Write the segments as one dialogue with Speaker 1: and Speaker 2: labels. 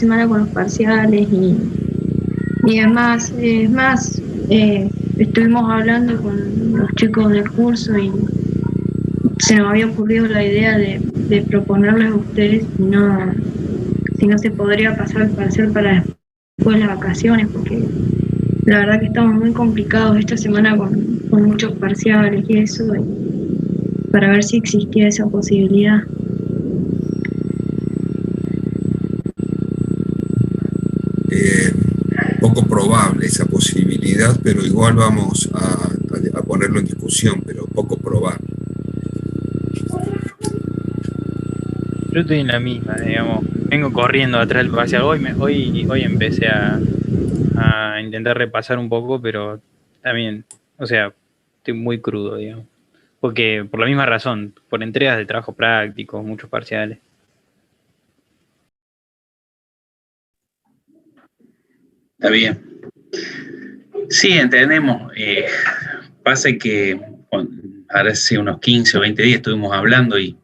Speaker 1: semana con los parciales y además, estuvimos hablando con los chicos del curso y se nos había ocurrido la idea de proponerles a ustedes si no se podría pasar el parcial para después de las vacaciones, porque la verdad que estamos muy complicados esta semana con muchos parciales y eso, y para ver si existía esa posibilidad.
Speaker 2: Eh, Poco probable esa posibilidad, pero igual vamos a ponerlo en discusión, pero poco probable.
Speaker 3: Yo estoy en la misma, digamos. Vengo corriendo atrás del parcial. Hoy empecé a intentar repasar un poco, pero también, o sea, estoy muy crudo, digamos. Porque por la misma razón, por entregas de trabajo práctico, muchos parciales.
Speaker 4: Está bien. Sí, entendemos. Pasa que ahora hace unos 15 o 20 días estuvimos hablando y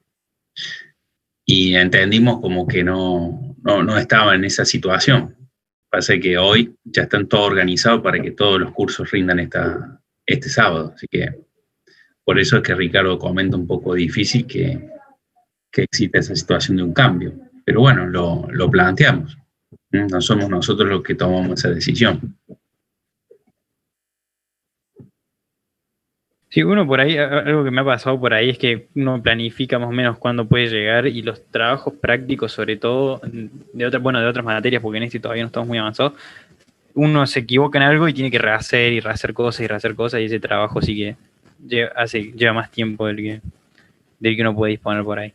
Speaker 4: entendimos como que no estaba en esa situación. Pasa que hoy ya están todos organizados para que todos los cursos rindan este sábado. Así que por eso es que Ricardo comenta un poco difícil que exista esa situación de un cambio. Pero bueno, lo planteamos. No somos nosotros los que tomamos esa decisión.
Speaker 3: Sí, uno por ahí, algo que me ha pasado por ahí es que uno planifica más o menos cuándo puede llegar y los trabajos prácticos, sobre todo de otras materias, porque en este todavía no estamos muy avanzados, uno se equivoca en algo y tiene que rehacer cosas y ese trabajo sí que lleva más tiempo del que uno puede disponer por ahí.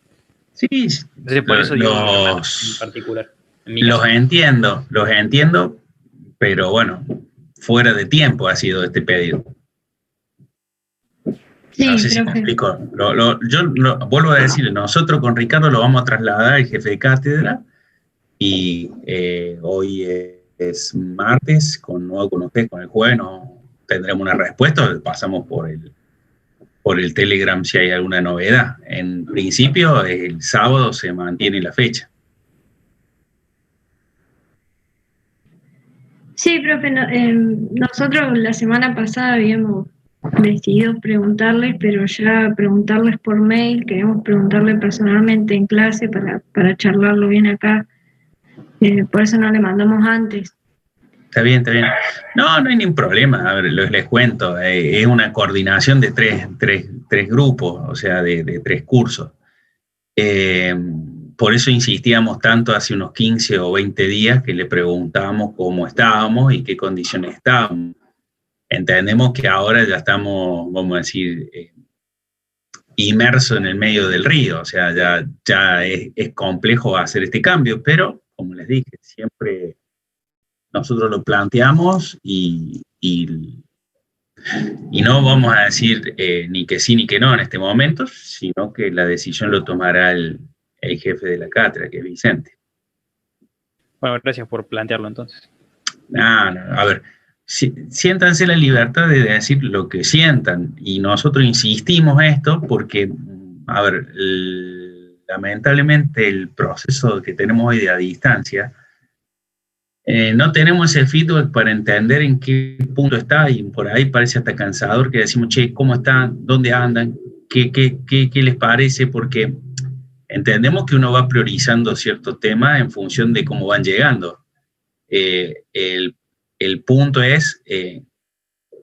Speaker 4: Sí,
Speaker 3: entonces por eso digo en particular.
Speaker 4: Los entiendo, pero bueno, fuera de tiempo ha sido este pedido.
Speaker 1: Sí,
Speaker 4: no sé si me explico. Yo vuelvo a decir, nosotros con Ricardo lo vamos a trasladar al jefe de cátedra y hoy es martes, con ustedes, con el jueves no tendremos una respuesta, pasamos por el Telegram si hay alguna novedad. En principio, el sábado se mantiene la fecha.
Speaker 1: Sí, profe, nosotros la semana pasada habíamos decidido preguntarles, pero ya preguntarles por mail, queremos preguntarle personalmente en clase para charlarlo bien acá, por eso no le mandamos antes.
Speaker 4: Está bien. No hay ningún problema, a ver, les cuento, es una coordinación de tres grupos, o sea, de 3 cursos. Por eso insistíamos tanto hace unos 15 o 20 días que le preguntábamos cómo estábamos y qué condiciones estábamos. Entendemos que ahora ya estamos, vamos a decir, inmersos en el medio del río, o sea, ya es complejo hacer este cambio, pero como les dije, siempre nosotros lo planteamos y no vamos a decir ni que sí ni que no en este momento, sino que la decisión lo tomará el jefe de la cátedra, que es Vicente.
Speaker 3: Bueno, gracias por plantearlo entonces.
Speaker 4: No, a ver, siéntanse la libertad de decir lo que sientan, y nosotros insistimos esto porque, a ver, lamentablemente el proceso que tenemos hoy de a distancia, no tenemos ese feedback para entender en qué punto está, y por ahí parece hasta cansador que decimos, che, ¿cómo están? ¿Dónde andan? ¿Qué les parece? Porque entendemos que uno va priorizando ciertos temas en función de cómo van llegando. El punto es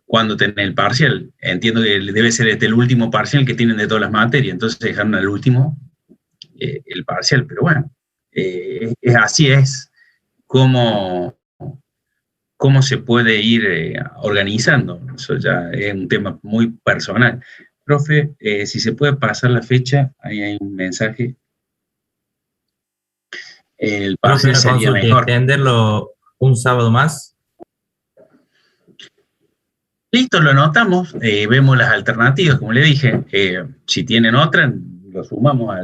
Speaker 4: cuando tienen el parcial. Entiendo que debe ser el último parcial que tienen de todas las materias, entonces dejaron al último el parcial, pero bueno, así es cómo se puede ir organizando. Eso ya es un tema muy personal. Profe, si se puede pasar la fecha, ahí hay un mensaje. El parcial sería mejor.
Speaker 5: ¿Extenderlo un sábado más?
Speaker 4: Listo, lo anotamos, vemos las alternativas, como le dije. Si tienen otra, lo sumamos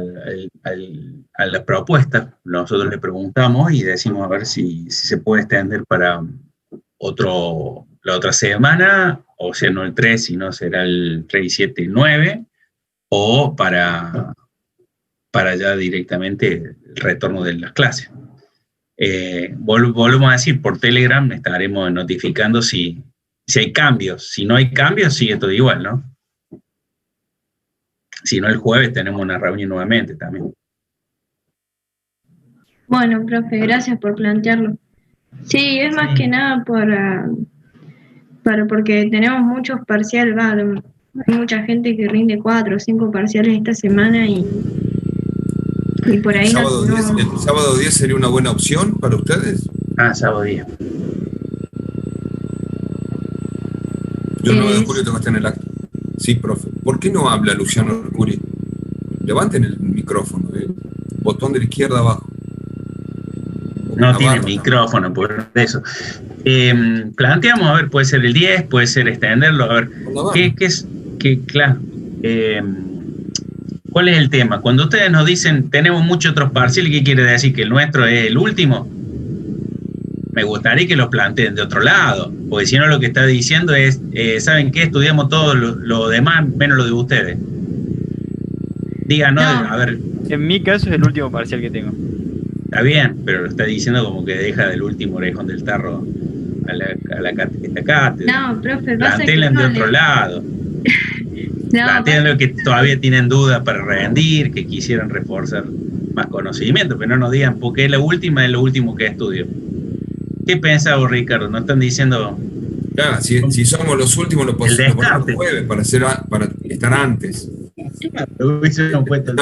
Speaker 4: a la propuesta. Nosotros le preguntamos y decimos a ver si se puede extender para la otra semana, o sea, no el 3, sino será el 3, 7 y 9, o para ya directamente el retorno de las clases. Volvemos a decir, por Telegram estaremos notificando si hay cambios. Si no hay cambios, sigue todo igual, ¿no? Si no, el jueves tenemos una reunión nuevamente también.
Speaker 1: Bueno, profe, gracias por plantearlo. Sí, es más que nada porque tenemos muchos parciales, hay mucha gente que rinde 4 o 5 parciales esta semana y por ahí
Speaker 2: ¿El sábado 10 sería una buena opción para ustedes?
Speaker 4: Sábado 10.
Speaker 2: Yo el 9 de julio tengo que estar en el acto. Sí, profe. ¿Por qué no habla Luciano Arcuri? Levanten el micrófono, botón de la izquierda abajo.
Speaker 4: No tiene micrófono, por eso. Planteamos, a ver, puede ser el 10, puede ser extenderlo, a ver, claro, ¿cuál es el tema? Cuando ustedes nos dicen, tenemos muchos otros parciales, ¿qué quiere decir? ¿Que el nuestro es el último? Me gustaría que lo planteen de otro lado, porque si no lo que está diciendo es, ¿saben qué? Estudiamos todo lo demás, menos lo de ustedes. Díganos, a ver.
Speaker 3: En mi caso es el último parcial que tengo.
Speaker 4: Está bien, pero lo está diciendo como que deja del último orejón del tarro a la cátedra.
Speaker 1: No, profe,
Speaker 4: plantéenlo de otro lado. Plantéenlo que todavía tienen dudas para rendir, que quisieran reforzar más conocimiento, pero no nos digan porque es lo último que estudio. ¿Qué pensás vos, Ricardo? ¿No están diciendo...?
Speaker 2: Claro, si somos los últimos, lo ponemos el jueves para estar antes. Está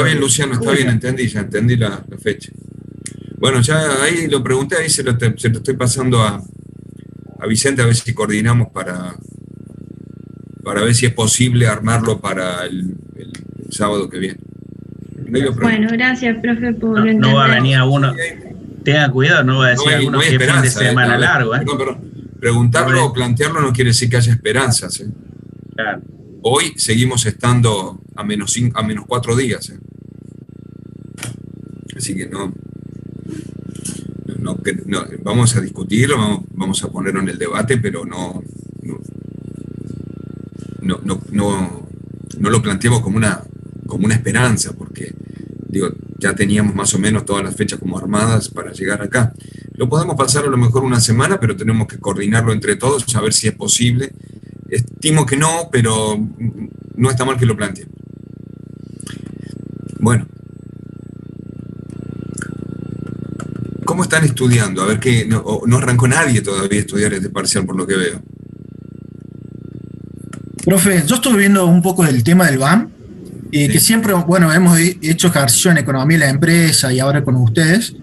Speaker 2: bien, Luciano, está bien, entendí la fecha. Bueno, ya ahí lo pregunté, ahí se lo estoy pasando a Vicente a ver si coordinamos para ver si es posible armarlo para el sábado que viene.
Speaker 1: Bueno, gracias, profe, por entender.
Speaker 4: No va a venir a uno, tenga cuidado, no va a decir a uno que es fin de semana largo.
Speaker 2: No, preguntarlo o plantearlo no quiere decir que haya esperanzas.
Speaker 4: Claro.
Speaker 2: Hoy seguimos estando a menos 4 días. Así que no, vamos a discutirlo, vamos a ponerlo en el debate, pero no lo planteemos como una esperanza, porque ya teníamos más o menos todas las fechas como armadas para llegar acá. Lo podemos pasar a lo mejor una semana, pero tenemos que coordinarlo entre todos, saber si es posible. Estimo que no, pero no está mal que lo planteemos. Bueno. ¿Cómo están estudiando? A ver, que no arrancó nadie todavía a estudiar este parcial, por lo que veo.
Speaker 6: Profe, yo estuve viendo un poco del tema del BAM, que siempre, hemos hecho ejercicio en economía de la empresa y ahora con ustedes,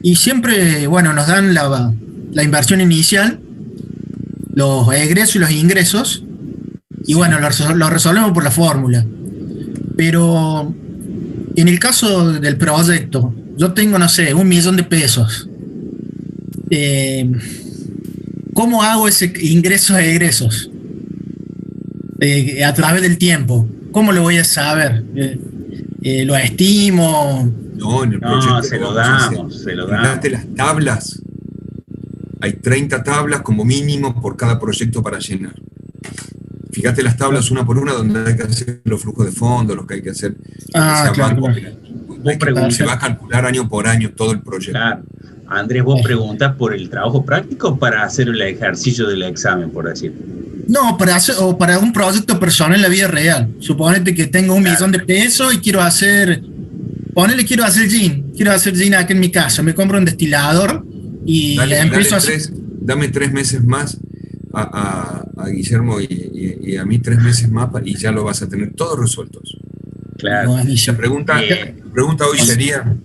Speaker 6: y siempre, nos dan la inversión inicial, los egresos y los ingresos, y lo resolvemos por la fórmula. Pero en el caso del proyecto, yo tengo, no sé, 1 millón de pesos. ¿Cómo hago ese ingresos e egresos? A través del tiempo. ¿Cómo lo voy a saber? ¿Lo estimo?
Speaker 2: No, en el proyecto
Speaker 4: se lo damos.
Speaker 2: Fíjate las tablas. Hay 30 tablas como mínimo por cada proyecto para llenar. Fíjate las tablas una por una donde hay que hacer los flujos de fondos, los que hay que hacer.
Speaker 6: Claro.
Speaker 2: Se va a calcular año por año todo el proyecto.
Speaker 4: Claro. Andrés, vos preguntas por el trabajo práctico o para hacer el ejercicio del examen, por decir.
Speaker 6: No, para un proyecto personal en la vida real. Suponete que tengo 1 millón de pesos y quiero hacer gin. Quiero hacer gin acá en mi casa. Me compro un destilador y empiezo a hacer.
Speaker 2: Dame 3 meses más a Guillermo y a mí 3 meses más y ya lo vas a tener todos resueltos.
Speaker 4: Claro.
Speaker 2: La pregunta hoy sería,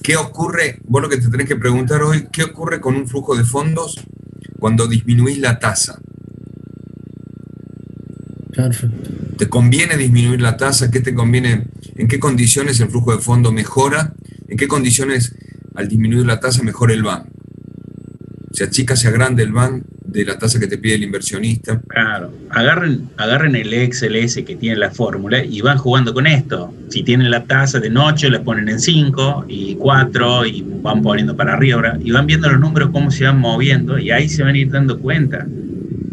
Speaker 2: ¿qué ocurre? Vos lo que te tenés que preguntar hoy, ¿qué ocurre con un flujo de fondos cuando disminuís la tasa?
Speaker 6: Perfecto.
Speaker 2: ¿Te conviene disminuir la tasa? ¿Qué te conviene? ¿En qué condiciones el flujo de fondo mejora? ¿En qué condiciones al disminuir la tasa mejora el BAN? Se achica, se agranda el BAN de la tasa que te pide el inversionista.
Speaker 4: Claro, agarren el Excel ese que tiene la fórmula y van jugando con esto. Si tienen la tasa de noche, la ponen en 5 y 4 y van poniendo para arriba y van viendo los números cómo se van moviendo y ahí se van a ir dando cuenta.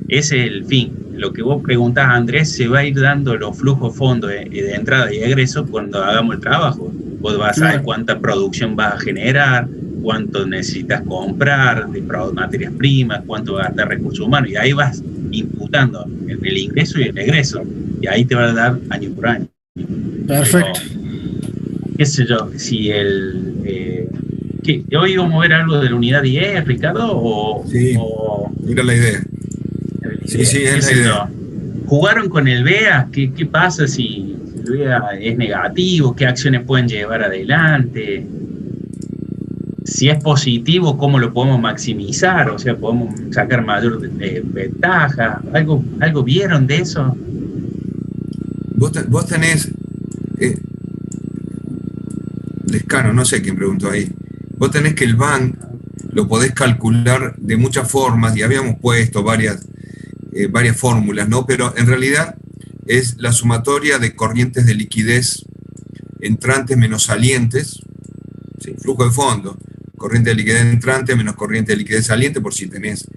Speaker 4: Ese es el fin. Lo que vos preguntás, Andrés, se va a ir dando los flujos fondos de entrada y egreso cuando hagamos el trabajo. Vos vas a saber cuánta producción vas a generar, cuánto necesitas comprar de materias primas, cuánto gastar recursos humanos, y ahí vas imputando el ingreso y el egreso, y ahí te va a dar año por año.
Speaker 6: Perfecto.
Speaker 4: Pero, qué sé yo, si ¿hoy íbamos a ver algo de la unidad 10, Ricardo?
Speaker 2: Sí, era la idea. Sí, es la idea.
Speaker 4: ¿Jugaron con el BEA? ¿Qué pasa si el BEA es negativo? ¿Qué acciones pueden llevar adelante? Si es positivo, ¿cómo lo podemos maximizar? O sea, ¿podemos sacar mayor ventaja? ¿Algo vieron de eso?
Speaker 2: Vos tenés... Lescano, no sé quién preguntó ahí. Vos tenés que el BAN lo podés calcular de muchas formas, y habíamos puesto varias fórmulas, ¿no? Pero en realidad es la sumatoria de corrientes de liquidez entrantes menos salientes, ¿sí? Flujo de fondo, corriente de liquidez entrante menos corriente de liquidez saliente, por si tenés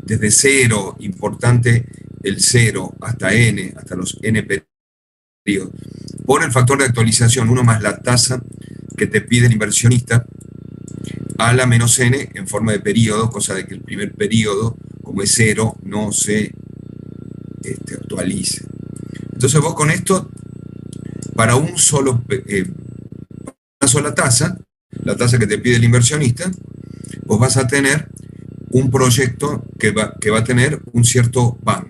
Speaker 2: desde cero, importante el 0 hasta n, hasta los n periodos, por el factor de actualización, 1 más la tasa que te pide el inversionista, a la menos n en forma de periodo, cosa de que el primer periodo, como es 0, no se actualice. Entonces vos con esto, para una sola tasa, la tasa que te pide el inversionista, vos vas a tener un proyecto que va a tener un cierto BAN,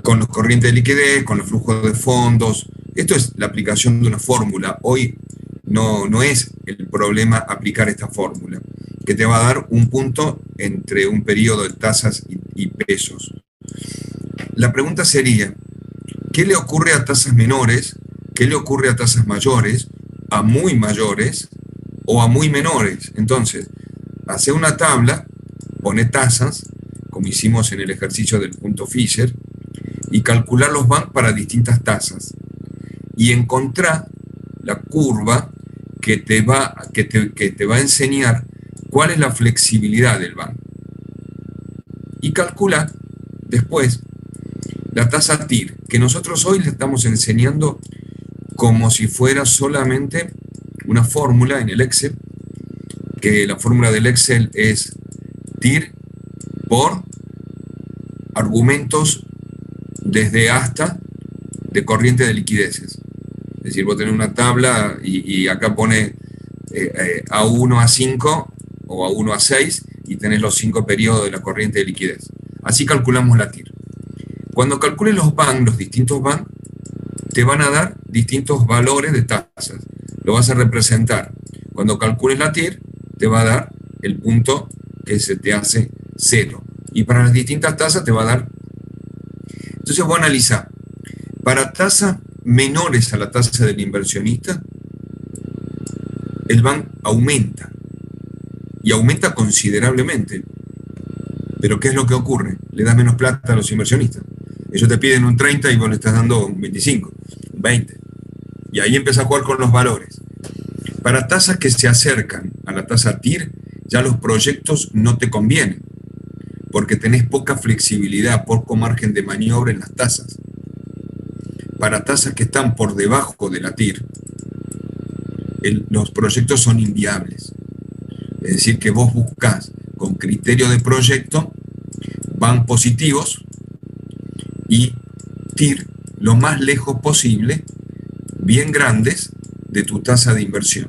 Speaker 2: con los corrientes de liquidez, con los flujos de fondos. Esto es la aplicación de una fórmula. Hoy no es el problema aplicar esta fórmula, que te va a dar un punto entre un periodo de tasas y pesos. La pregunta sería, ¿qué le ocurre a tasas menores? ¿Qué le ocurre a tasas mayores? ¿A muy mayores o a muy menores? Entonces, hace una tabla, pone tasas, como hicimos en el ejercicio del punto Fisher, y calcular los BAN para distintas tasas. Y encontrar la curva que te va a enseñar cuál es la flexibilidad del BAN. Y calcular después la tasa TIR, que nosotros hoy le estamos enseñando como si fuera solamente una fórmula en el Excel, que la fórmula del Excel es TIR por argumentos desde hasta de corriente de liquideces. Es decir, vos tenés una tabla y acá pone A1 a 5 o A1 a 6 y tenés los 5 periodos de la corriente de liquidez. Así calculamos la TIR. Cuando calcules los BAN, los distintos BAN, te van a dar distintos valores de tasas. Lo vas a representar. Cuando calcules la TIR, te va a dar el punto que se te hace 0. Y para las distintas tasas te va a dar... Entonces voy a analizar. Para tasas menores a la tasa del inversionista, el BAN aumenta. Y aumenta considerablemente. Pero ¿qué es lo que ocurre? Le das menos plata a los inversionistas. Ellos te piden un 30 y vos le estás dando un 25, un 20. Y ahí empieza a jugar con los valores. Para tasas que se acercan a la tasa TIR, ya los proyectos no te convienen, porque tenés poca flexibilidad, poco margen de maniobra en las tasas. Para tasas que están por debajo de la TIR, los proyectos son inviables. Es decir, que vos buscás con criterio de proyecto BAN positivos y TIR lo más lejos posible, bien grandes, de tu tasa de inversión.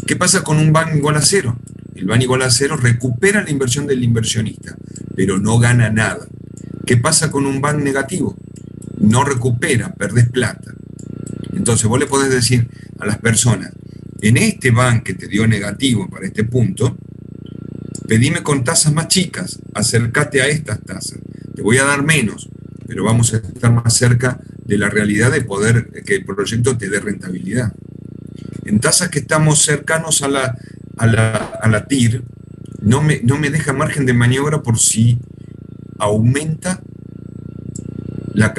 Speaker 2: ¿Qué pasa con un BAN igual a 0? El BAN igual a 0 recupera la inversión del inversionista, pero no gana nada. ¿Qué pasa con un BAN negativo? No recupera, perdés plata. Entonces vos le podés decir a las personas, en este BAN que te dio negativo para este punto, pedime con tasas más chicas, acércate a estas tasas. Te voy a dar menos, pero vamos a estar más cerca de la realidad de poder que el proyecto te dé rentabilidad. En tasas que estamos cercanos a la TIR, no me deja margen de maniobra por si aumenta la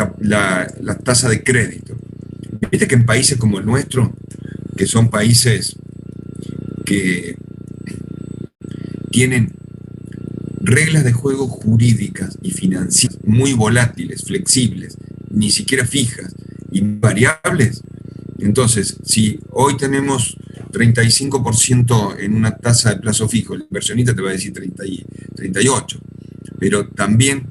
Speaker 2: tasa de crédito. Viste que en países como el nuestro, que son países que tienen reglas de juego jurídicas y financieras muy volátiles, flexibles, ni siquiera fijas y variables. Entonces, si hoy tenemos 35% en una tasa de plazo fijo, el inversionista te va a decir 38%, pero también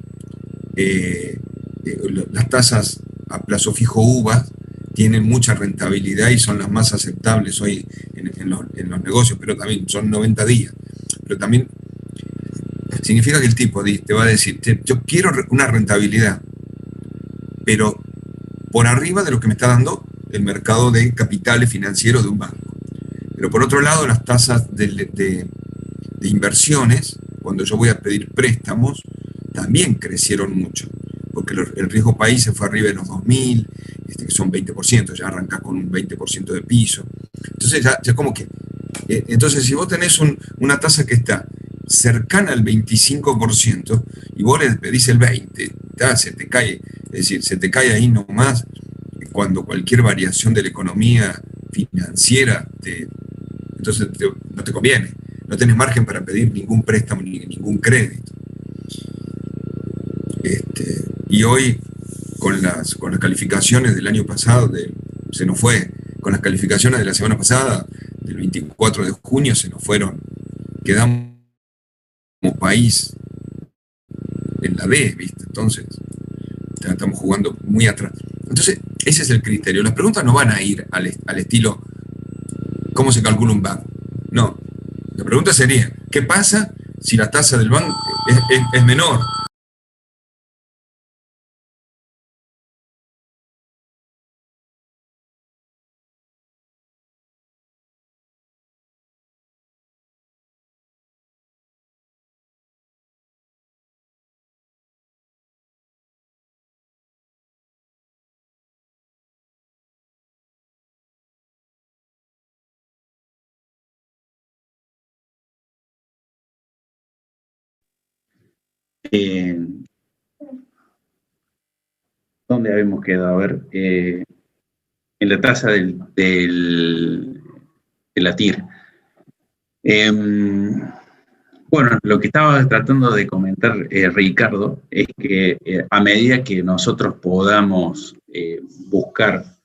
Speaker 2: las tasas a plazo fijo UVA tienen mucha rentabilidad y son las más aceptables hoy en los negocios, pero también son 90 días. Pero también significa que el tipo te va a decir, yo quiero una rentabilidad, pero por arriba de lo que me está dando el mercado de capitales financieros de un banco. Pero por otro lado, las tasas de inversiones, cuando yo voy a pedir préstamos, también crecieron mucho, porque el riesgo país se fue arriba de los 2.000, que son 20%, ya arrancás con un 20% de piso. Entonces, ya como que... entonces, si vos tenés una tasa que está cercana al 25% y vos le pedís el 20%, se te cae, es decir, se te cae ahí nomás cuando cualquier variación de la economía financiera entonces no te conviene, no tenés margen para pedir ningún préstamo ni ningún crédito. Y hoy con las calificaciones del año pasado, se nos fue, con las calificaciones de la semana pasada, del 24 de junio, se nos fueron, quedamos como país en la B, ¿viste? Entonces, estamos jugando muy atrás. Entonces, ese es el criterio. Las preguntas no van a ir al estilo, ¿cómo se calcula un banco? No. La pregunta sería, ¿qué pasa si la tasa del banco es menor?
Speaker 4: ¿Dónde habíamos quedado? A ver, en la tasa de la TIR. Bueno, lo que estaba tratando de comentar Ricardo es que a medida que nosotros podamos buscar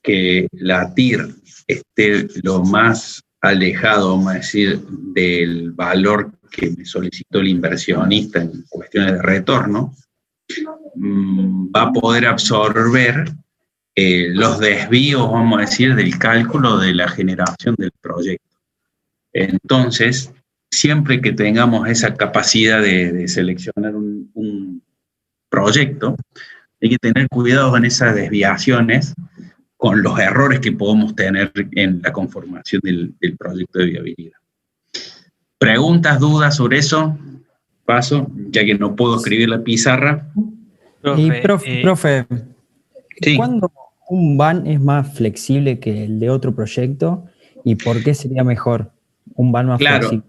Speaker 4: que la TIR esté lo más alejado, vamos a decir, del valor que me solicitó el inversionista en cuestiones de retorno, va a poder absorber los desvíos, vamos a decir, del cálculo de la generación del proyecto. Entonces, siempre que tengamos esa capacidad de seleccionar un proyecto, hay que tener cuidado en esas desviaciones con los errores que podemos tener en la conformación del proyecto de viabilidad. ¿Preguntas, dudas sobre eso? Paso, ya que no puedo escribir la pizarra.
Speaker 7: Profe,
Speaker 4: sí.
Speaker 7: ¿Cuándo un BAN es más flexible que el de otro proyecto y por qué sería mejor un BAN más flexible?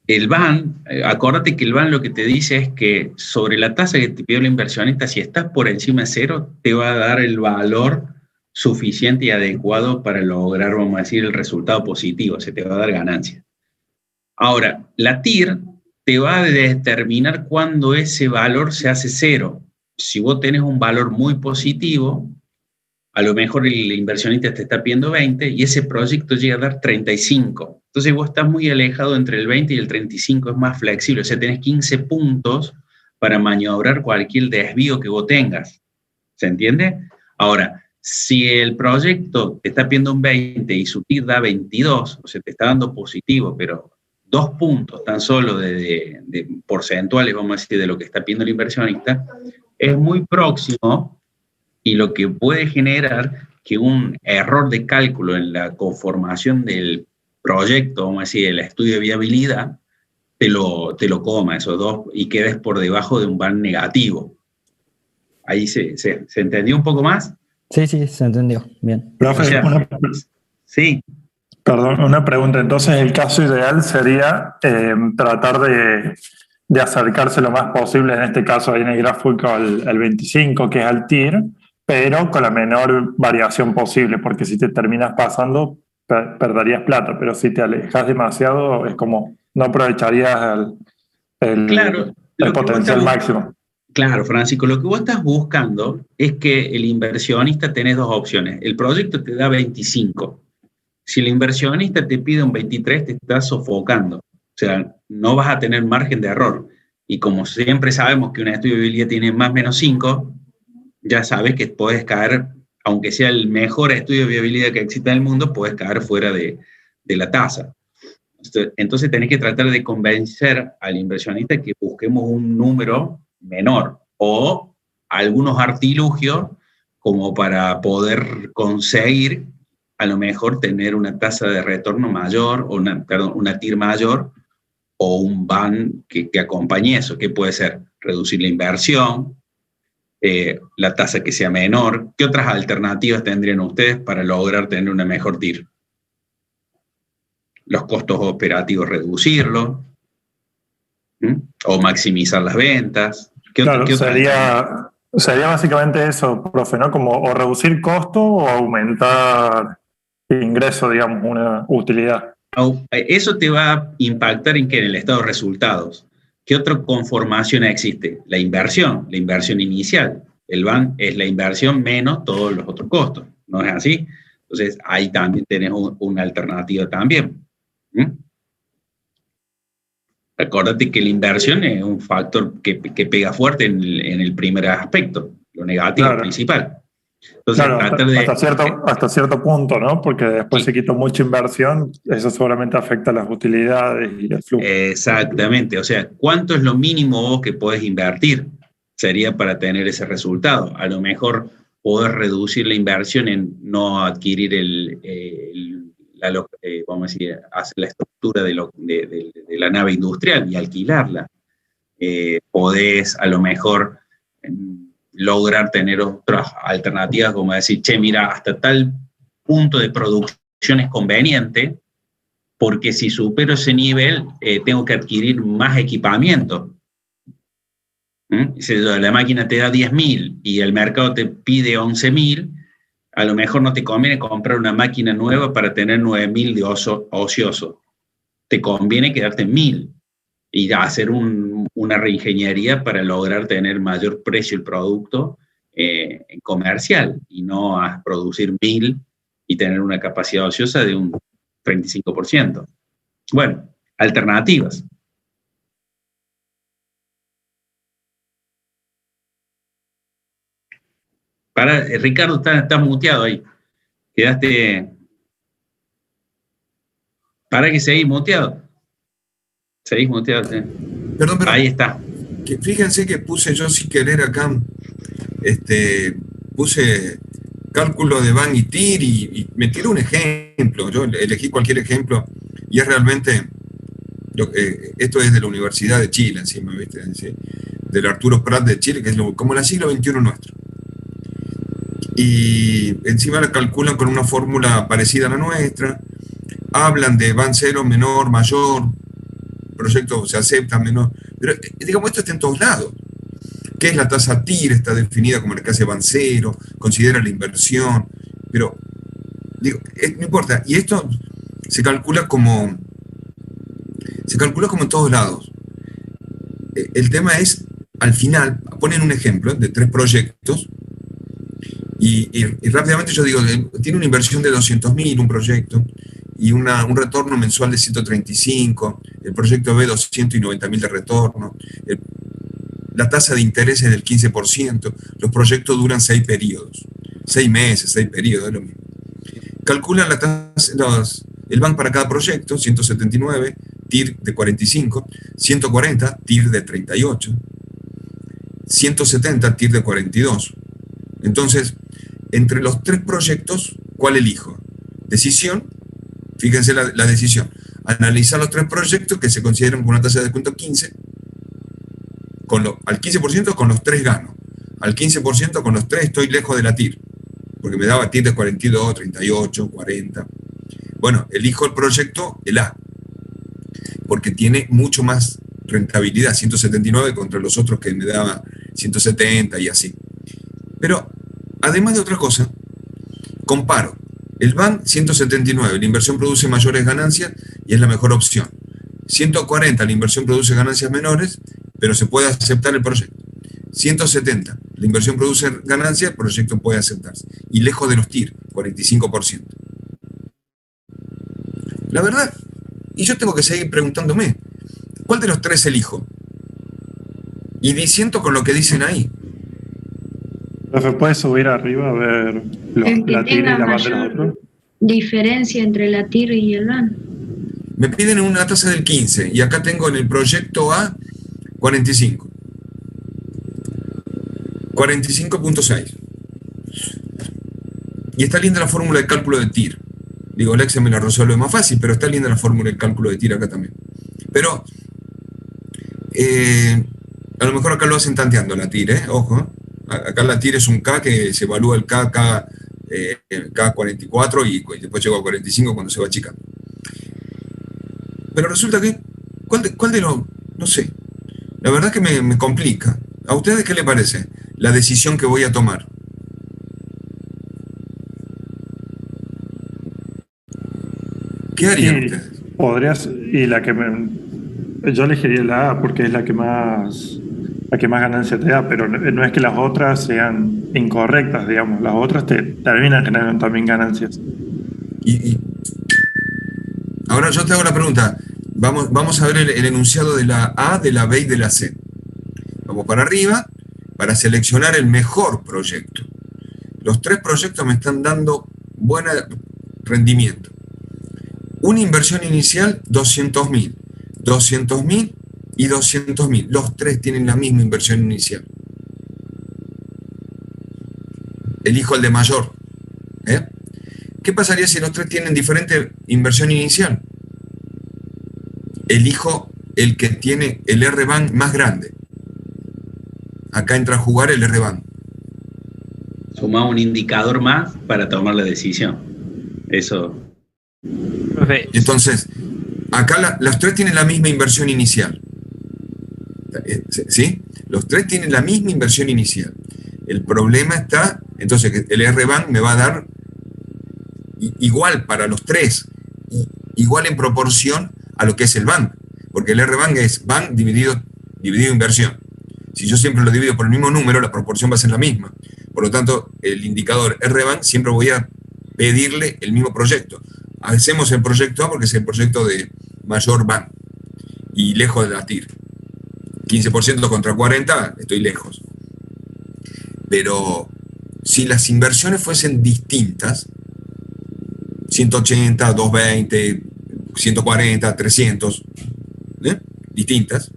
Speaker 4: El BAN, acuérdate que el BAN lo que te dice es que sobre la tasa que te pidió el inversionista, si estás por encima de 0, te va a dar el valor suficiente y adecuado para lograr, vamos a decir, el resultado positivo, se te va a dar ganancia. Ahora, la TIR te va a determinar cuándo ese valor se hace 0. Si vos tenés un valor muy positivo, a lo mejor el inversionista te está pidiendo 20 y ese proyecto llega a dar 35. Entonces vos estás muy alejado entre el 20 y el 35, es más flexible. O sea, tenés 15 puntos para maniobrar cualquier desvío que vos tengas. ¿Se entiende? Ahora, si el proyecto te está pidiendo un 20 y su TIR da 22, o sea, te está dando positivo, pero 2 puntos tan solo de porcentuales, vamos a decir, de lo que está pidiendo el inversionista, es muy próximo y lo que puede generar que un error de cálculo en la conformación del proyecto, vamos a decir, el estudio de viabilidad, te lo coma esos 2 y quedes por debajo de un BAN negativo. ¿Ahí se entendió un poco más?
Speaker 7: Sí, se entendió. Bien.
Speaker 8: Profe,
Speaker 4: O sea, sí.
Speaker 8: Perdón, una pregunta. Entonces, el caso ideal sería tratar de acercarse lo más posible, en este caso ahí en el gráfico, al 25, que es al TIR, pero con la menor variación posible, porque si te terminas pasando, perderías plata, pero si te alejas demasiado, es como no aprovecharías el potencial máximo.
Speaker 4: Claro, Francisco, lo que vos estás buscando es que el inversionista tenés 2 opciones. El proyecto te da 25. Si el inversionista te pide un 23, te estás sofocando. O sea, no vas a tener margen de error. Y como siempre sabemos que un estudio de viabilidad tiene más o menos 5, ya sabes que puedes caer, aunque sea el mejor estudio de viabilidad que exista en el mundo, puedes caer fuera de la tasa. Entonces tenés que tratar de convencer al inversionista que busquemos un número menor o algunos artilugios como para poder conseguir a lo mejor tener una tasa de retorno mayor, o una TIR mayor, o un BAN que acompañe eso. ¿Qué puede ser? Reducir la inversión, la tasa que sea menor. ¿Qué otras alternativas tendrían ustedes para lograr tener una mejor TIR? Los costos operativos reducirlos, o maximizar las ventas.
Speaker 8: Claro, sería básicamente eso, profe, ¿no? Como o reducir costo o aumentar ingreso, digamos, una utilidad.
Speaker 4: Eso te va a impactar en el estado de resultados. ¿Qué otra conformación existe? La inversión inicial. El BAN es la inversión menos todos los otros costos, ¿no es así? Entonces, ahí también tenés una alternativa también. Acuérdate que la inversión es un factor que pega fuerte en el primer aspecto, lo negativo principal. Entonces,
Speaker 8: claro, hasta cierto punto, ¿no? Porque después se quita mucha inversión, eso seguramente afecta a las utilidades y el flujo.
Speaker 4: Exactamente, o sea, ¿cuánto es lo mínimo vos que podés invertir? Sería para tener ese resultado. A lo mejor podés reducir la inversión en no adquirir vamos a decir, hacer la estructura de la nave industrial y alquilarla. Podés a lo mejor lograr tener otras alternativas, como decir, che, mira, hasta tal punto de producción es conveniente, porque si supero ese nivel, tengo que adquirir más equipamiento. Si la máquina te da 10.000 y el mercado te pide 11.000, a lo mejor no te conviene comprar una máquina nueva para tener 9.000 de ocioso. Te conviene quedarte en 1.000 y hacer una reingeniería para lograr tener mayor precio el producto comercial, y no a producir 1.000 y tener una capacidad ociosa de un 35%. Bueno, alternativas. Ricardo, estás muteado ahí. Quedaste... Para que seguís muteado. Seguís muteado. ¿Sí?
Speaker 2: Perdón, pero
Speaker 4: ahí está.
Speaker 2: Fíjense que puse yo sin querer acá, puse cálculo de BAN y TIR y me tiré un ejemplo. Yo elegí cualquier ejemplo y es realmente... esto es de la Universidad de Chile, encima, ¿viste? Del Arturo Prat de Chile, que es como el siglo XXI nuestro. Y encima la calculan con una fórmula parecida a la nuestra, hablan de BAN cero, menor, mayor, proyectos se aceptan, menor, pero digamos, esto está en todos lados. ¿Qué es la tasa TIR? Está definida como la que hace BAN cero, considera la inversión, pero digo, no importa, y esto se calcula como en todos lados. El tema es, al final, ponen un ejemplo de 3 proyectos, y rápidamente yo digo, tiene una inversión de 200.000 un proyecto, y un retorno mensual de 135, el proyecto B 290.000 de retorno, la tasa de interés es del 15%, los proyectos duran 6 periodos, 6 meses, 6 periodos, es lo mismo. Calculan la tasa, el BAN para cada proyecto, 179, TIR de 45, 140, TIR de 38, 170, TIR de 42. Entonces, entre los 3 proyectos, ¿cuál elijo? Decisión, fíjense la decisión, analizar los 3 proyectos que se consideran con una tasa de descuento 15, al 15% con los 3 gano, al 15% con los 3 estoy lejos de la TIR, porque me daba TIR de 42, 38, 40. Bueno, elijo el proyecto, el A, porque tiene mucho más rentabilidad, 179 contra los otros que me daba 170 y así. Pero, además de otra cosa, comparo. El BAN 179, la inversión produce mayores ganancias y es la mejor opción. 140, la inversión produce ganancias menores, pero se puede aceptar el proyecto. 170, la inversión produce ganancias, el proyecto puede aceptarse. Y lejos de los TIR, 45%. La verdad. Y yo tengo que seguir preguntándome, ¿cuál de los tres elijo? Y disiento con lo que dicen ahí.
Speaker 8: Profe, ¿puedes subir arriba a ver la TIR y la BAN de los otros?
Speaker 1: Diferencia entre la TIR y el BAN.
Speaker 2: Me piden una tasa del 15 y acá tengo en el proyecto A 45. 45.6. Y está linda la fórmula de cálculo de TIR. Digo, Alexia me la resuelve más fácil, pero está linda la fórmula de cálculo de TIR acá también. Pero, a lo mejor acá lo hacen tanteando la TIR, ojo. Acá la TIR es un K que se evalúa el K44 y después llega a 45 cuando se va achicando. Pero resulta que, ¿cuál de los? No sé. La verdad que me complica. ¿A ustedes qué les parece la decisión que voy a tomar? ¿Qué harían ustedes?
Speaker 8: Podrías, y yo elegiría la A porque es la que más ganancia te da, pero no es que las otras sean incorrectas, digamos. Las otras te terminan generando también ganancias.
Speaker 2: Ahora yo te hago la pregunta. Vamos a ver el enunciado de la A, de la B y de la C. Vamos para arriba para seleccionar el mejor proyecto. Los tres proyectos me están dando buen rendimiento. Una inversión inicial, 200.000. 200.000 y 200.000. Los tres tienen la misma inversión inicial. Elijo el de mayor. ¿Qué pasaría si los tres tienen diferente inversión inicial? Elijo el que tiene el R-BAN más grande. Acá entra a jugar el R-BAN.
Speaker 4: Suma un indicador más para tomar la decisión. Eso.
Speaker 2: Entonces, acá las tres tienen la misma inversión inicial. ¿Sí? Los tres tienen la misma inversión inicial. El problema está, entonces, que el R-BAN me va a dar igual para los tres, igual en proporción a lo que es el BAN, porque el R-BAN es BAN dividido inversión. Si yo siempre lo divido por el mismo número, la proporción va a ser la misma. Por lo tanto, el indicador R-BAN siempre voy a pedirle el mismo proyecto. Hacemos el proyecto A porque es el proyecto de mayor BAN y lejos de la TIR. 15% contra 40, estoy lejos. Pero si las inversiones fuesen distintas, 180, 220, 140, 300, distintas,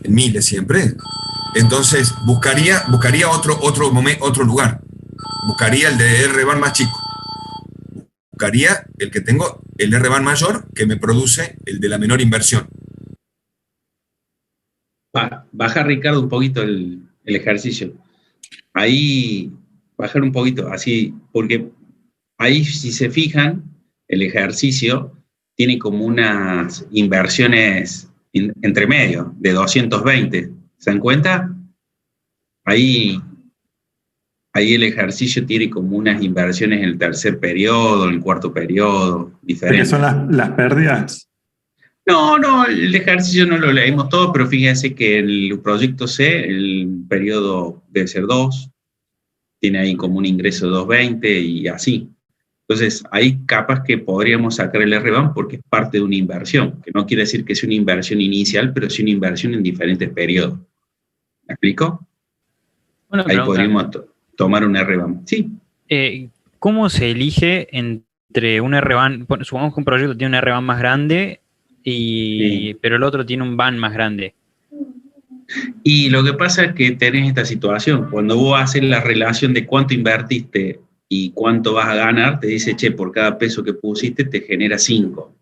Speaker 2: en miles siempre, entonces buscaría otro lugar. Buscaría el de R-BAN más chico. Buscaría el que tengo, el R-BAN mayor, que me produce el de la menor inversión.
Speaker 4: Baja, Ricardo, un poquito el ejercicio. Ahí, bajar un poquito, así, porque ahí, si se fijan, el ejercicio tiene como unas inversiones entre medio, de 220. ¿Se dan cuenta? Ahí el ejercicio tiene como unas inversiones en el tercer periodo, en el cuarto periodo, diferentes.
Speaker 8: ¿Qué son las pérdidas?
Speaker 4: No, el ejercicio no lo leímos todo, pero fíjense que el proyecto C, el periodo debe ser 2, tiene ahí como un ingreso de 220 y así. Entonces, ahí capaz que podríamos sacar el R-BAN porque es parte de una inversión, que no quiere decir que sea una inversión inicial, pero sí una inversión en diferentes periodos. ¿Me explico?
Speaker 3: Bueno,
Speaker 4: ahí podríamos tomar un R-BAN. Sí.
Speaker 3: ¿Cómo se elige entre un R-BAN? Bueno, supongamos que un proyecto tiene un R-BAN más grande, pero el otro tiene un BAN más grande.
Speaker 4: Y lo que pasa es que tenés esta situación. Cuando vos haces la relación de cuánto invertiste y cuánto vas a ganar, te dice, che, por cada peso que pusiste te genera 5.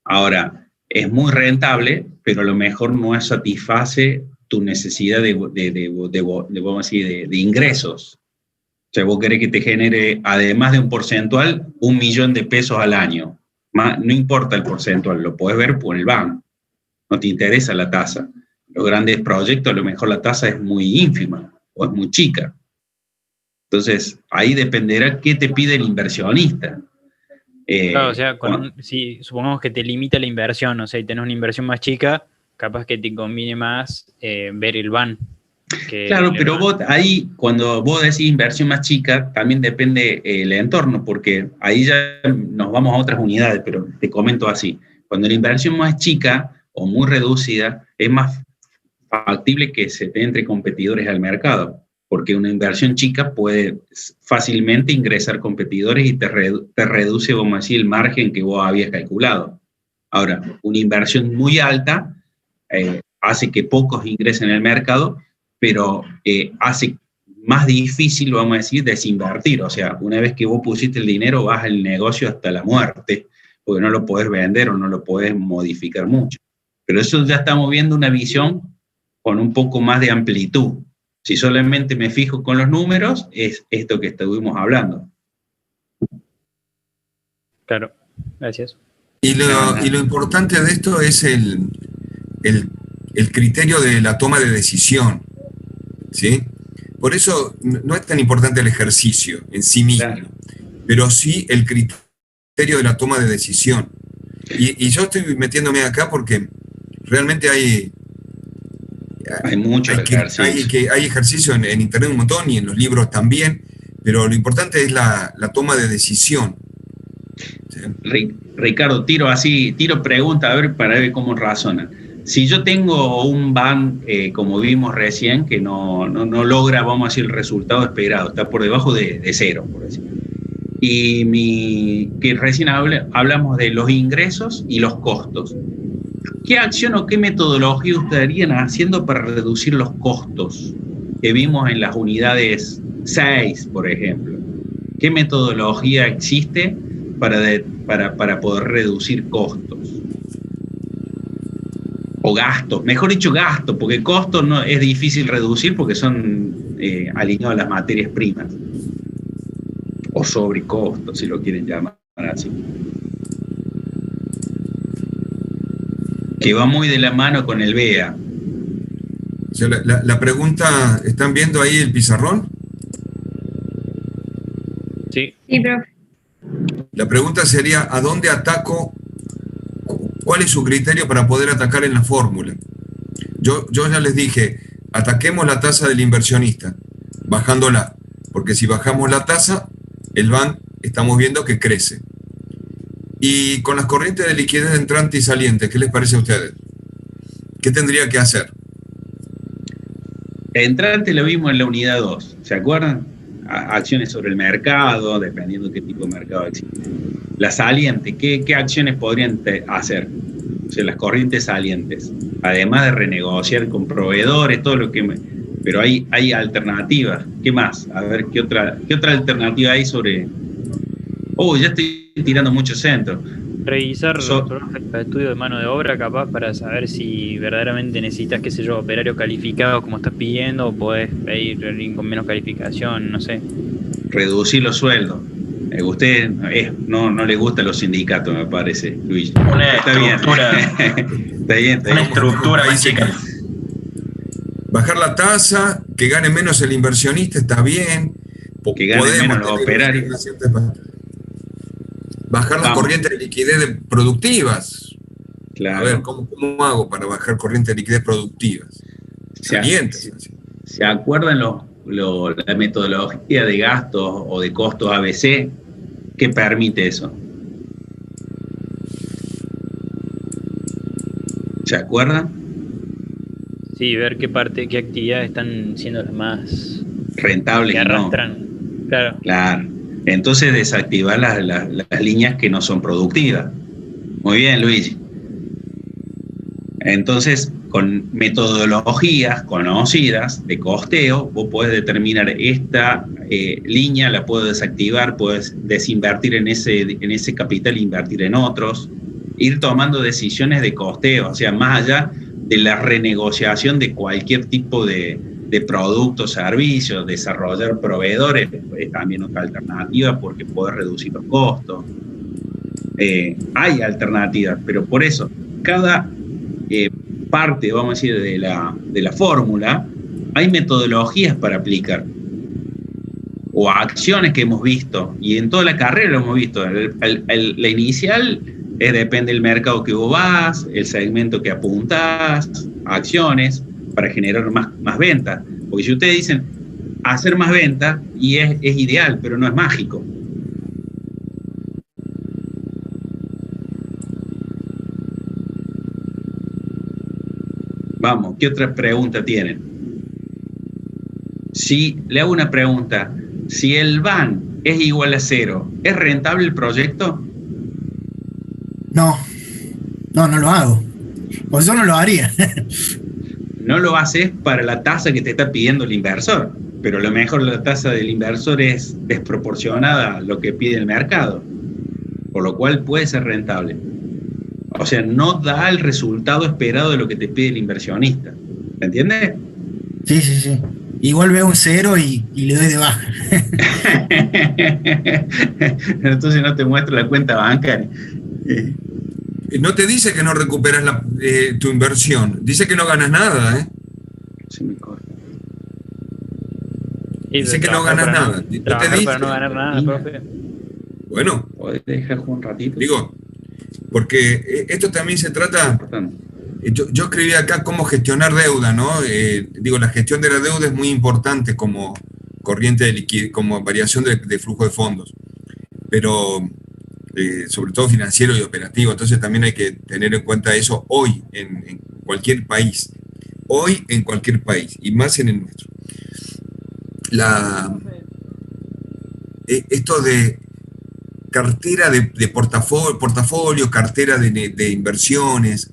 Speaker 4: Ahora, es muy rentable, pero a lo mejor no satisface tu necesidad de ingresos. O sea, vos querés que te genere, además de un porcentual, 1 millón de pesos al año. No importa el porcentual, lo podés ver por el BAN. No te interesa la tasa. Los grandes proyectos, a lo mejor la tasa es muy ínfima o es muy chica. Entonces, ahí dependerá qué te pide el inversionista.
Speaker 3: Claro, o sea, si supongamos que te limita la inversión, o sea, y tenés una inversión más chica, capaz que te conviene más ver el BAN.
Speaker 4: Claro, pero vos ahí, cuando vos decís inversión más chica, también depende el entorno, porque ahí ya nos vamos a otras unidades, pero te comento así. Cuando la inversión más chica o muy reducida, es más factible que se te entre competidores al mercado, porque una inversión chica puede fácilmente ingresar competidores y te reduce, vamos a decir, el margen que vos habías calculado. Ahora, una inversión muy alta hace que pocos ingresen al mercado, pero hace más difícil, vamos a decir, desinvertir. O sea, una vez que vos pusiste el dinero, vas al negocio hasta la muerte, porque no lo podés vender o no lo podés modificar mucho. Pero eso ya estamos viendo una visión con un poco más de amplitud. Si solamente me fijo con los números, es esto que estuvimos hablando.
Speaker 3: Claro, gracias.
Speaker 2: Y lo importante de esto es el criterio de la toma de decisión, ¿sí? Por eso no es tan importante el ejercicio en sí mismo, claro, pero sí el criterio de la toma de decisión. Y yo estoy metiéndome acá porque realmente hay
Speaker 4: mucho ejercicio.
Speaker 2: Hay ejercicio en internet un montón y en los libros también, pero lo importante es la toma de decisión. ¿Sí?
Speaker 4: Ricardo, tiro pregunta a ver para ver cómo razonan. Si yo tengo un ban, como vimos recién, que no logra, vamos a decir, el resultado esperado, está por debajo de cero, por decir. Y que recién hablamos de los ingresos y los costos. ¿Qué acción o qué metodología ustedes estarían haciendo para reducir los costos que vimos en las unidades 6, por ejemplo? ¿Qué metodología existe para poder reducir costos? O gastos, mejor dicho gastos, porque costos no es difícil reducir porque son alineados a las materias primas. O sobrecostos, si lo quieren llamar así. Que va muy de la mano con el BEA.
Speaker 2: O sea, la pregunta, ¿están viendo ahí el pizarrón?
Speaker 3: Sí.
Speaker 1: Sí, profe.
Speaker 2: La pregunta sería, ¿a dónde ataco? ¿Cuál es su criterio para poder atacar en la fórmula? Yo ya les dije, ataquemos la tasa del inversionista, bajándola, porque si bajamos la tasa, el BAN estamos viendo que crece. Y con las corrientes de liquidez entrante y saliente, ¿qué les parece a ustedes? ¿Qué tendría que hacer?
Speaker 4: Entrante lo vimos en la unidad 2, ¿se acuerdan? Acciones sobre el mercado, dependiendo de qué tipo de mercado existe. La saliente, ¿qué acciones podrían hacer? O sea, las corrientes salientes, además de renegociar con proveedores, todo lo que... Pero hay alternativas. ¿Qué más? A ver, ¿qué otra alternativa hay sobre...? Ya estoy tirando muchos centros.
Speaker 3: Revisar los estudios de mano de obra, capaz, para saber si verdaderamente necesitas, qué sé yo, operario calificado como estás pidiendo, o podés pedir alguien con menos calificación, no sé.
Speaker 4: Reducir los sueldos. Usted no le gustan los sindicatos, me parece, Luis.
Speaker 5: Una estructura.
Speaker 4: Está bien.
Speaker 5: Una estructura más chica.
Speaker 2: Bajar la tasa, que gane menos el inversionista, está bien.
Speaker 4: Que gane menos los operarios.
Speaker 2: Bajar las corrientes de liquidez productivas.
Speaker 4: Claro.
Speaker 2: A ver, ¿cómo hago para bajar corrientes de liquidez productivas? Salientes.
Speaker 4: ¿Se acuerdan la metodología de gastos o de costos ABC? ¿Qué permite eso? ¿Se acuerdan?
Speaker 3: Sí, ver qué actividades están siendo las más
Speaker 4: rentables
Speaker 3: que arrastran.
Speaker 4: No. Claro. Entonces desactivar las líneas que no son productivas. Muy bien, Luigi. Entonces, con metodologías conocidas de costeo, vos podés determinar esta línea, la puedo desactivar, puedes desinvertir en ese capital e invertir en otros, ir tomando decisiones de costeo, o sea, más allá de la renegociación de cualquier tipo de productos, servicios, desarrollar proveedores, es también otra alternativa porque puede reducir los costos. Hay alternativas, pero por eso, cada parte, vamos a decir, de la fórmula, hay metodologías para aplicar, o acciones que hemos visto, y en toda la carrera lo hemos visto. La inicial depende del mercado que vos vas, el segmento que apuntás, acciones, para generar más ventas. Porque si ustedes dicen hacer más venta, y es ideal, pero no es mágico. Vamos, ¿qué otra pregunta tienen? Si le hago una pregunta, si el VAN es igual a 0, ¿es rentable el proyecto?
Speaker 6: No lo hago. Pues yo no lo haría.
Speaker 4: No lo haces para la tasa que te está pidiendo el inversor, pero a lo mejor la tasa del inversor es desproporcionada a lo que pide el mercado, por lo cual puede ser rentable. O sea, no da el resultado esperado de lo que te pide el inversionista. ¿Me entiendes?
Speaker 6: Sí. Igual veo un 0 y le doy de baja.
Speaker 4: Entonces no te muestro la cuenta bancaria.
Speaker 2: No te dice que no recuperas tu inversión, dice que no ganas nada, ¿eh?
Speaker 4: Se me corta.
Speaker 2: Dice que no ganas nada.
Speaker 3: No te dice para no ganar nada, profe.
Speaker 2: Bueno,
Speaker 4: ¿podés dejar jugar un ratito?
Speaker 2: Digo, porque esto también se trata. Yo escribí acá cómo gestionar deuda, ¿no? La gestión de la deuda es muy importante como corriente de liquidez, como variación de flujo de fondos, pero sobre todo financiero y operativo. Entonces también hay que tener en cuenta eso hoy en cualquier país. Hoy en cualquier país, y más en el nuestro. Esto de cartera de portafolio, cartera de inversiones.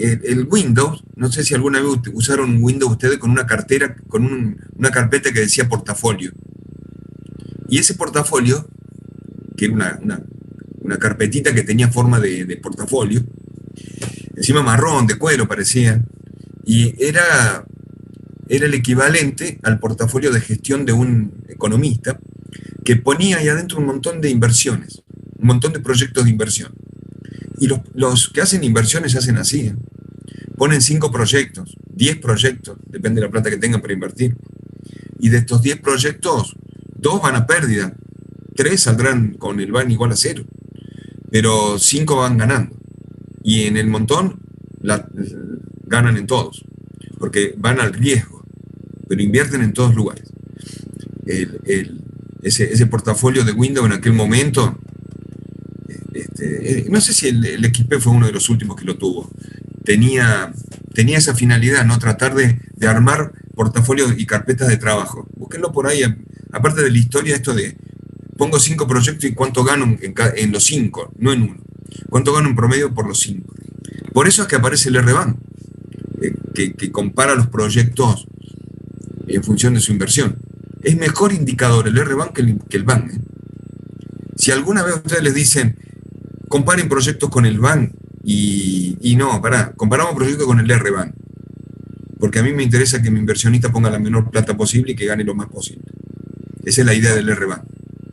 Speaker 2: El Windows, no sé si alguna vez usaron Windows ustedes con una cartera, con una carpeta que decía portafolio. Y ese portafolio, que era una carpetita que tenía forma de portafolio, encima marrón, de cuero parecía, y era el equivalente al portafolio de gestión de un economista que ponía ahí adentro un montón de inversiones, un montón de proyectos de inversión. Y los que hacen inversiones hacen así, ¿eh? Ponen 5 proyectos, 10 proyectos, depende de la plata que tengan para invertir. Y de estos 10 proyectos, 2 van a pérdida, 3 saldrán con el VAN igual a 0, pero 5 van ganando. Y en el montón ganan en todos, porque van al riesgo, pero invierten en todos lugares. Ese portafolio de Windows en aquel momento, no sé si el XP fue uno de los últimos que lo tuvo, tenía esa finalidad, ¿no? Tratar de armar portafolios y carpetas de trabajo. Búsquenlo por ahí, aparte de la historia, esto de pongo 5 proyectos y cuánto gano en los 5, no en uno. ¿Cuánto gano en promedio por los 5? Por eso es que aparece el RBAN, que compara los proyectos en función de su inversión. Es mejor indicador el RBAN que el VAN, ¿eh? Si alguna vez ustedes les dicen, comparen proyectos con el VAN, y no, comparamos proyectos con el RBAN, porque a mí me interesa que mi inversionista ponga la menor plata posible y que gane lo más posible. Esa es la idea del RBAN.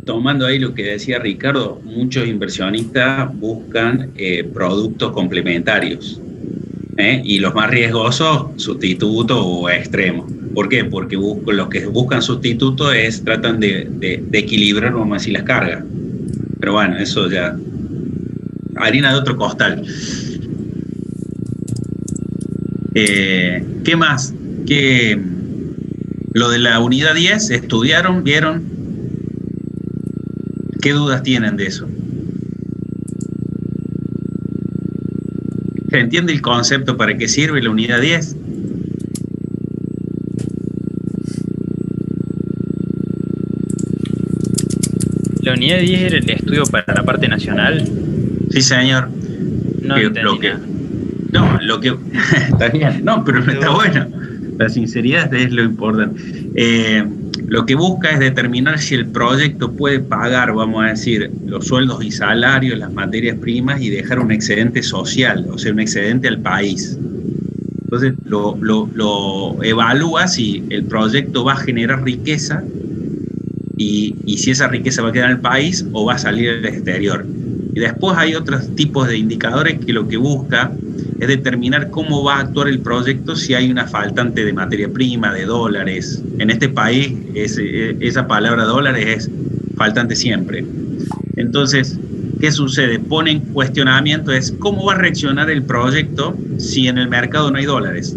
Speaker 4: Tomando ahí lo que decía Ricardo, muchos inversionistas buscan productos complementarios, y los más riesgosos, sustitutos o extremos. ¿Por qué? Porque los que buscan sustitutos tratan de equilibrar, vamos a decir, las cargas. Pero bueno, eso ya, harina de otro costal. ¿Qué más? Lo de la unidad 10, ¿estudiaron? ¿Vieron? ¿Qué dudas tienen de eso? ¿Se entiende el concepto para qué sirve la unidad 10?
Speaker 3: ¿La unidad 10 era el estudio para la parte nacional?
Speaker 4: Sí, señor.
Speaker 3: No entendí nada.
Speaker 4: No, lo que... Está bien, no, pero está bueno. La sinceridad es lo importante. Lo que busca es determinar si el proyecto puede pagar, vamos a decir, los sueldos y salarios, las materias primas y dejar un excedente social, o sea, un excedente al país. Entonces, lo evalúa si el proyecto va a generar riqueza y si esa riqueza va a quedar en el país o va a salir al exterior. Y después hay otros tipos de indicadores que lo que busca es determinar cómo va a actuar el proyecto si hay una faltante de materia prima, de dólares. En este país esa palabra dólares es faltante siempre. Entonces, ¿qué sucede? Pone en cuestionamiento cómo va a reaccionar el proyecto si en el mercado no hay dólares.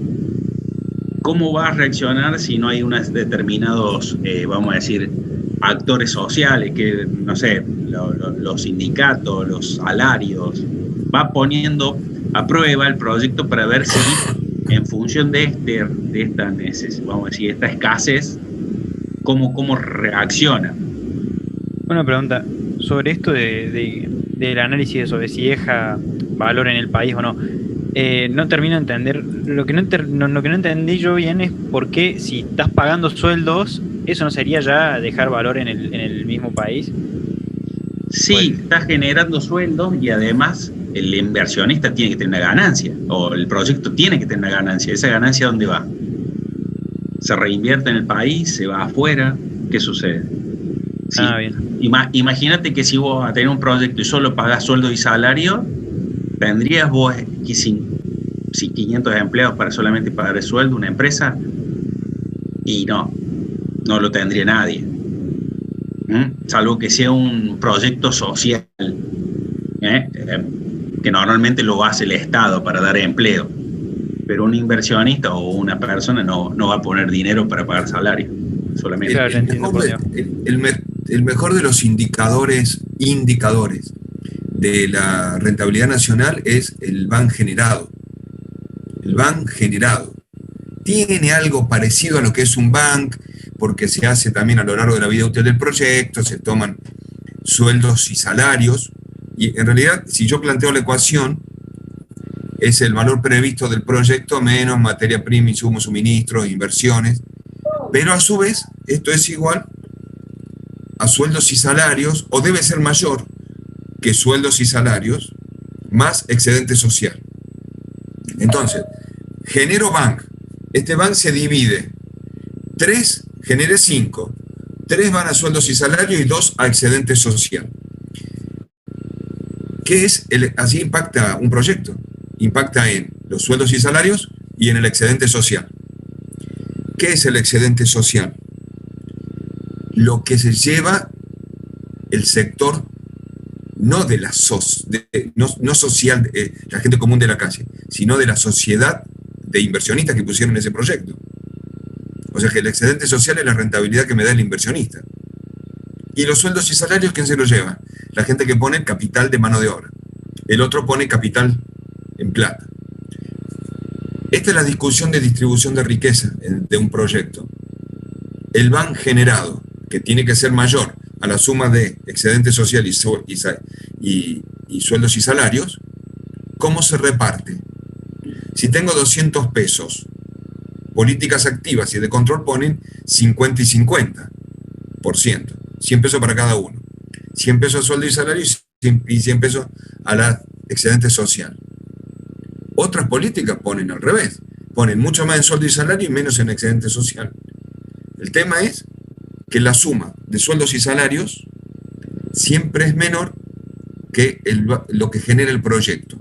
Speaker 4: ¿cómo va a reaccionar si no hay unos determinados, vamos a decir, actores sociales, que, no sé, los sindicatos, los salarios? Va poniendo a prueba el proyecto para ver si, en función de esta necesidad, vamos a decir, esta escasez, cómo reacciona.
Speaker 3: Una pregunta sobre esto del análisis de eso, de si deja valor en el país o no. No termino de entender. Lo que no entendí yo bien es por qué, si estás pagando sueldos, eso no sería ya dejar valor en el mismo país.
Speaker 4: Sí, pues, estás generando sueldos y además el inversionista tiene que tener una ganancia, o el proyecto tiene que tener una ganancia. ¿Esa ganancia dónde va? ¿Se reinvierte en el país? ¿Se va afuera? ¿Qué sucede? Sí.
Speaker 3: Bien.
Speaker 4: Imagínate que si vos vas a tener un proyecto y solo pagás sueldo y salario, ¿tendrías vos si 500 empleados para solamente pagar el sueldo, una empresa? Y no lo tendría nadie. Salvo que sea un proyecto social, que normalmente lo hace el Estado para dar empleo. Pero un inversionista o una persona no va a poner dinero para pagar salario. Solamente.
Speaker 2: El mejor de los indicadores de la rentabilidad nacional es el BAN generado. El BAN generado tiene algo parecido a lo que es un bank, porque se hace también a lo largo de la vida útil del proyecto, se toman sueldos y salarios, y en realidad, si yo planteo la ecuación, es el valor previsto del proyecto menos materia prima, insumos, suministros, inversiones, pero a su vez, esto es igual a sueldos y salarios, o debe ser mayor que sueldos y salarios, más excedente social. Entonces, genero bank. Este bank se divide. 3 genere 5. 3 van a sueldos y salarios y 2 a excedente social. ¿Qué es? Así impacta un proyecto. Impacta en los sueldos y salarios y en el excedente social. ¿Qué es el excedente social? Lo que se lleva el sector, no de la no social, la gente común de la calle, sino de la sociedad de inversionistas que pusieron ese proyecto. O sea que el excedente social es la rentabilidad que me da el inversionista. Y los sueldos y salarios, ¿quién se los lleva? La gente que pone capital de mano de obra. El otro pone capital en plata. Esta es la discusión de distribución de riqueza de un proyecto. El BAN generado, que tiene que ser mayor a la suma de excedente social y sueldos y salarios, ¿cómo se reparte? Si tengo 200 pesos, políticas activas y de control ponen 50 y 50%, 100 pesos para cada uno. 100 pesos a sueldo y salario y 100 pesos a la excedente social. Otras políticas ponen al revés, ponen mucho más en sueldo y salario y menos en excedente social. El tema es que la suma de sueldos y salarios siempre es menor que lo que genera el proyecto.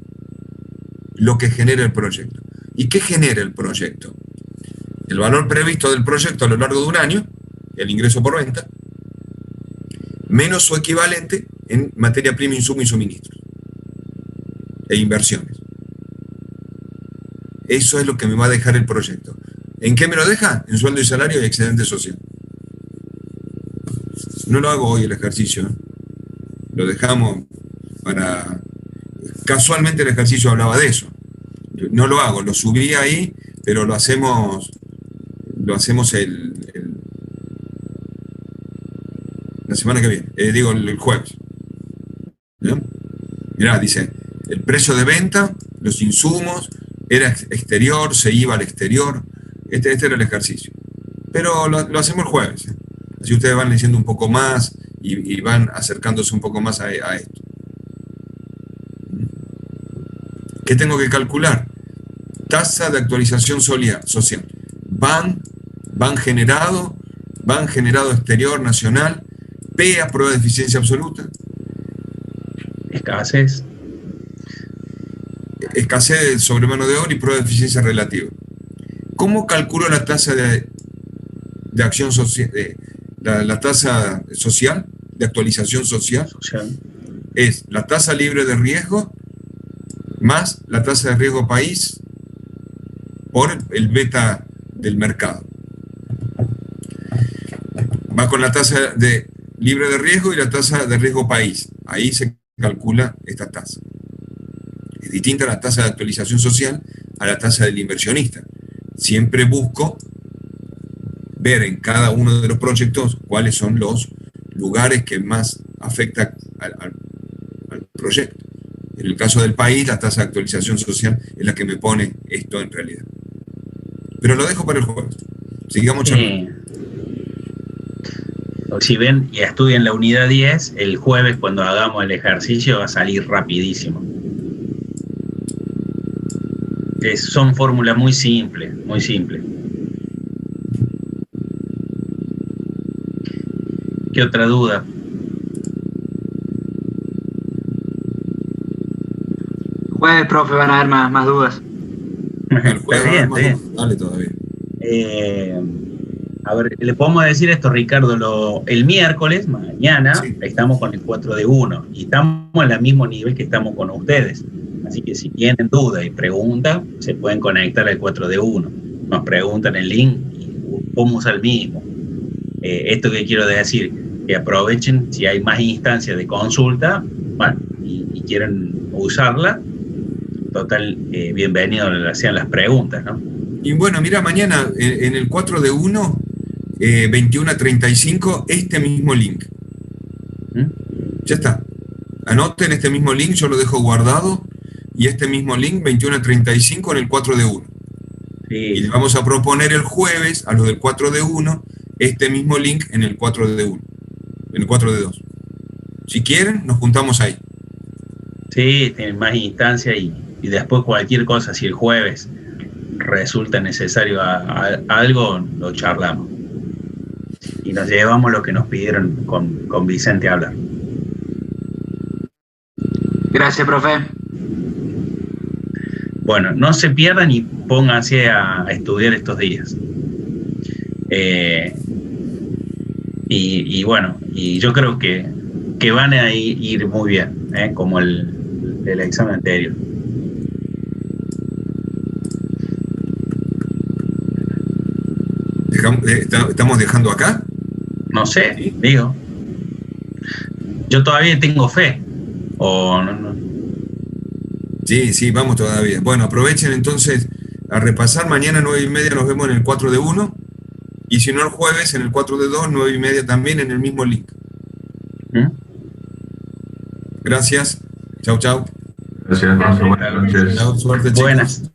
Speaker 2: Lo que genera el proyecto. ¿Y qué genera el proyecto? El valor previsto del proyecto a lo largo de un año, el ingreso por venta, menos su equivalente en materia prima, insumo y suministros e inversiones. Eso es lo que me va a dejar el proyecto. ¿En qué me lo deja? En sueldo y salario y excedente social. No lo hago hoy el ejercicio, lo dejamos para... Casualmente el ejercicio hablaba de eso. No lo hago, lo subí ahí, pero lo hacemos la semana que viene, el jueves. ¿No? Mirá, dice, el precio de venta, los insumos, era exterior, se iba al exterior, este era el ejercicio. Pero lo hacemos el jueves. Así ustedes van leyendo un poco más y van acercándose un poco más a esto. ¿Qué tengo que calcular? Tasa de actualización social. BAN generado exterior, nacional, P a prueba de eficiencia absoluta.
Speaker 4: Escasez
Speaker 2: sobre mano de obra y prueba de eficiencia relativa. ¿Cómo calculo la tasa de acción social? La tasa social, de actualización social, es la tasa libre de riesgo más la tasa de riesgo país por el beta del mercado. Va con la tasa de libre de riesgo y la tasa de riesgo país. Ahí se calcula esta tasa. Es distinta la tasa de actualización social a la tasa del inversionista. Siempre busco ver en cada uno de los proyectos cuáles son los lugares que más afectan al proyecto. En el caso del país, la tasa de actualización social es la que me pone esto en realidad. Pero lo dejo para el jueves. Sigamos charlando.
Speaker 4: Si ven y estudian la unidad 10, el jueves cuando hagamos el ejercicio va a salir rapidísimo. Son fórmulas muy simples, muy simples. ¿Qué otra duda?
Speaker 9: Jueves, profe, van a haber más dudas.
Speaker 2: El jueves
Speaker 4: Está bien,
Speaker 2: más, dale todavía.
Speaker 4: A ver, le podemos decir esto, Ricardo, el miércoles, mañana,
Speaker 2: Sí.
Speaker 4: estamos con el 4 de 1 y estamos al mismo nivel que estamos con ustedes. Así que si tienen duda y preguntas, se pueden conectar al 4 de 1. Nos preguntan el link y cómo usar el mismo. Esto que quiero decir, que aprovechen si hay más instancias de consulta, bueno, y quieren usarla, total, bienvenido sean las preguntas, ¿no?
Speaker 2: Y bueno, mira, mañana en el 4 de 1, 21 a 35, este mismo link. Ya está. Anoten este mismo link, yo lo dejo guardado, y este mismo link, 21 a 35, en el 4 de 1.
Speaker 4: Sí.
Speaker 2: Y le vamos a proponer el jueves, a los del 4 de 1, este mismo link en el 4 de 1, en el 4 de 2. Si quieren, nos juntamos ahí.
Speaker 4: Sí, tienen más instancias y después cualquier cosa, si el jueves resulta necesario algo, lo charlamos. Y nos llevamos lo que nos pidieron con Vicente hablar.
Speaker 9: Gracias, profe.
Speaker 4: Bueno, no se pierdan y pónganse a estudiar estos días. Y bueno, y yo creo que van a ir muy bien, como el examen anterior.
Speaker 2: ¿Estamos dejando acá?
Speaker 4: No sé, digo. Yo todavía tengo fe. O no.
Speaker 2: Sí, vamos todavía. Bueno, aprovechen entonces a repasar. Mañana 9:30 nos vemos en el 4 de 1. Y si no, el jueves en el 4 de 2, 9:30 también en el mismo link. Gracias. Chau.
Speaker 10: Gracias, Alfonso. Buenas noches.
Speaker 2: Chau, suerte, chicos.
Speaker 4: Buenas.